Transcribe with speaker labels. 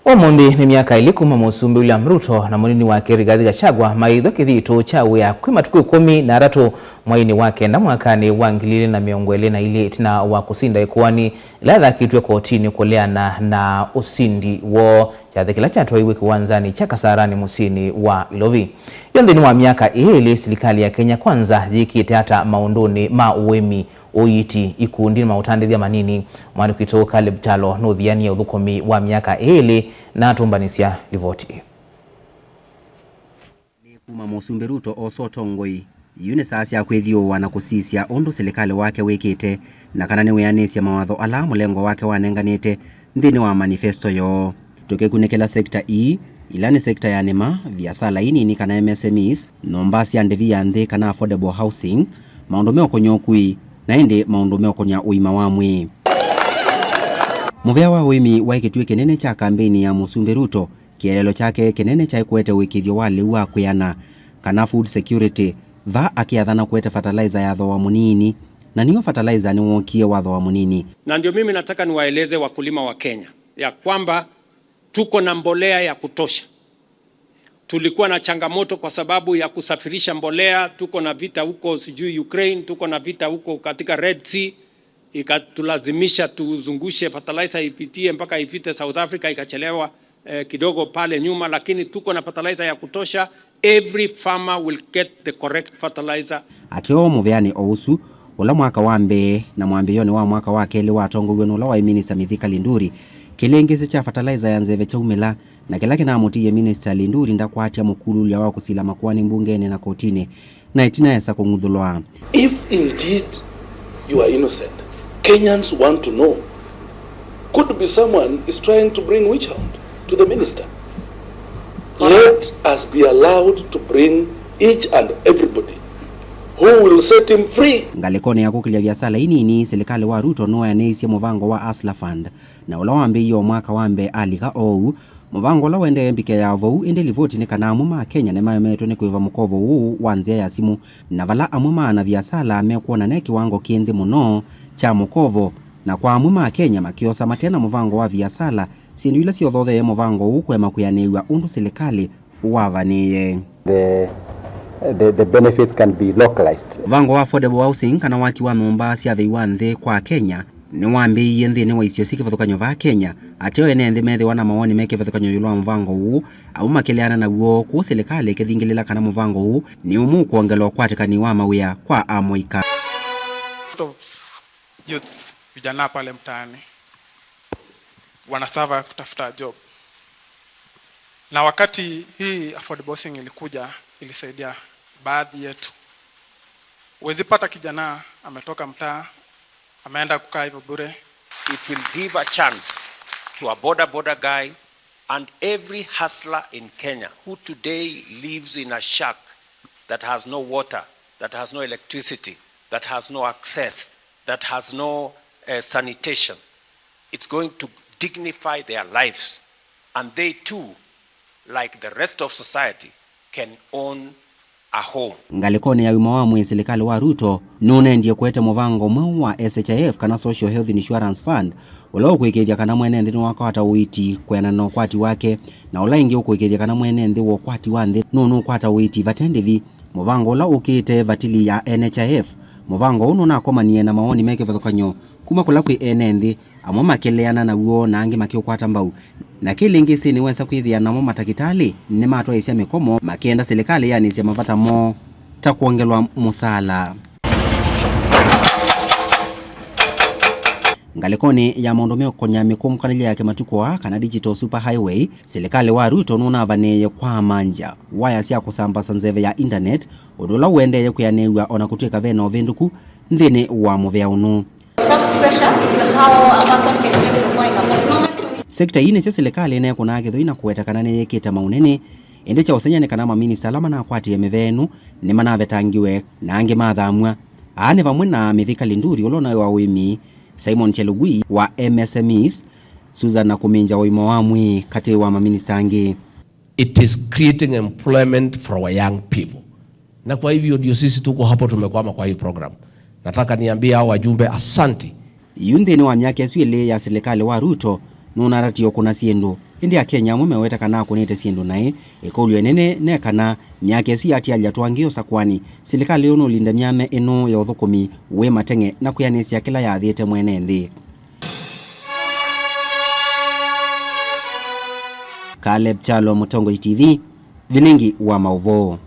Speaker 1: Omundi ni miaka ilikuma musumbi William Ruto na munini wake Rigathi Gachagua maitho kithito chawe ya kwi matuku 13 mwaini wake na mwakani wa 2022 na wa kusinda ikuani ladha kitwe kotini kuleana na usindi wo cha kila chato iwe kiwanzani cha Kasarani musini wa Ilovi. Yonde wa miaka ili serikali ya Kenya Kwanza jikite hata maunduni mauwemi oyiti ikundi mautande ya manini mwani kuitoka Caleb Chalo nuthiani ya udhukomi wa miaka ili na tumbanisia livoti.
Speaker 2: Ni kuma musumbi Ruto osotongoi yune sasi ya kwethio wana kusisia ondo serikali wake wekete na kanane weanesia mawatho ala mulengo wake wanenganete nthini wa manifesto yo. Tukekunekela sekta ilani sekta ya nema biasala ini kana MSMEs nombasi andevi ya nthi kana affordable housing maundomeo konyokui na ende maundomeo konya uima wamwe. Muvea wa uimi waikitue kenene cha kampeni ya musumbi Ruto kielelo chake kenene cha kuete wikithio wale wa kuyana kana food security va akiathana kuete fertilizer ya thoa munini na niyo fertilizer ni wokie wa thoa munini.
Speaker 3: Na ndio mimi nataka niwaeleze wakulima wa Kenya ya kwamba tuko na mbolea ya kutosha. Tulikuwa na changamoto kwa sababu ya kusafirisha mbolea, tuko na vita huko sijui Ukraine, tuko na vita huko katika Red Sea, ikatulazimisha tuzungushe fertilizer ipitie mpaka ifite South Africa, ikachelewa kidogo pale nyuma, lakini tuko na fertilizer ya kutosha. Every farmer will get the correct fertilizer.
Speaker 2: Ateo muveani ousu ula mwaka wambe na mwambiyoni wa mwaka wake ili watongo ula wa Minister Mithika Linturi kilengezi cha fertilizer ya nzeve cha umela na kila kinamutie Minister Linturi ndakwatia mukulu ya wao kusila makwani mbungeni na kotini na itina yasa kungudhulwa.
Speaker 4: If indeed you are innocent, Kenyans want to know. Could be someone is trying to bring witch hunt to the minister. Let us be allowed to bring each and everybody who will set him free.
Speaker 2: Ngalekone ya kukilia biasala ini serikali wa Ruto no yaneisia muvango wa Asla Fund na ula wambe iyo mwaka wambe alika ou muvango la wende mbike ya vou ende livoti ni kanamu ma Kenya na mayemeto ni kuiva mukovo huu wanzia ya simu na vala amuma na biasala mekuona neki wango kiendi muno cha mukovo na kwa amuma Kenya makiosa matena muvango wa biasala sindu ila siyothothe muvango huu kwema kuyanewa undu serikali wavaniye.
Speaker 5: The benefits can be localized.
Speaker 2: Vango wa affordable housing kana waki wa Mombasa ya theiwanthe kwa Kenya ni wambi yende ni waisio siki vathukanyo va Kenya ateo ene nthi methe wana mawoni meke vathukanyo yulwa mvango huu au makeleana na guo ku serikali ikithingilila kana mvango huu ni umu kuongelwa kwatikani wa mawia kwa amoika.
Speaker 6: Youths vijana pale mtaani wanasava kutafuta job, na wakati hii affordable housing ilikuja ilisaidia baadhi yetu. Uwezi pata kijana ametoka mtaa ameenda kukaa hivyo bure.
Speaker 7: It will give a chance to a border guy and every hustler in Kenya who today lives in a shack that has no water, that has no electricity, that has no access, that has no sanitation. It's going to dignify their lives, and they too, like the rest of society, can own a home.
Speaker 2: Ngalikone ya wimawamwe serikali wa Ruto nune ndiye kuete muvango mwa wa SHIF kana Social Health Insurance Fund ula ukuikedia kana mwene nthi wako hata uiti kwena no kwati wake na ula ingi ukuikedia kana mwene nthi wo kwati wa nthi nunu kwata uiti vatendevi muvango ula ukite vatili ya NHIF muvango uno na komanie na maoni meke vathukanyo kuma kula kwi nthi amwe makeleana na guo na angi makiukwata mbau na kilingi sini wensa kwithia namo matakitali ni matwa isia mikomo makienda serikali yani isia mavata mo ta kuongelwa musala. Ngalikoni ya maundomeo konya mikomo kanile yake matuko kana digital super highway serikali wa Ruto nuna vaneye kwa manja waya sia kusambasa nzeve ya internet udula uendeye kuyanewa ona kutweka vena ovenduku nthini wa muvea unu. Sekta hii sio serikali ene kuna agitho ina kueta kana ne yekita maunene ende cha usanyane kana mamini salama na kwati ya mevenu ni manavetangiwe na ange mathamwa ane vamwe na Mithika Linturi ulona wa wimi Simon Chelugui wa MSMEs Susan na kuminja wimo wamwe kati wa maminista ange.
Speaker 8: It is creating employment for our young people. Na kwa hivyo ndio sisi tuko hapo tumekwama kwa hii program. Nataka niambie hao wajumbe asanti.
Speaker 2: Yunde ni wa myake suele ya serikali wa Ruto nuna ratio kuna siendo indi ya Kenya mumeweta kana kunite sindu nae ikulu nene ne kana myake esu yatialia twangio sakwani serikali yono linda myame eno ya uthukumi we matenge na kuyanesia kila yathiete mwene nthi. Caleb Chalo, Mutongo TV, Viningi wa Mauvoo.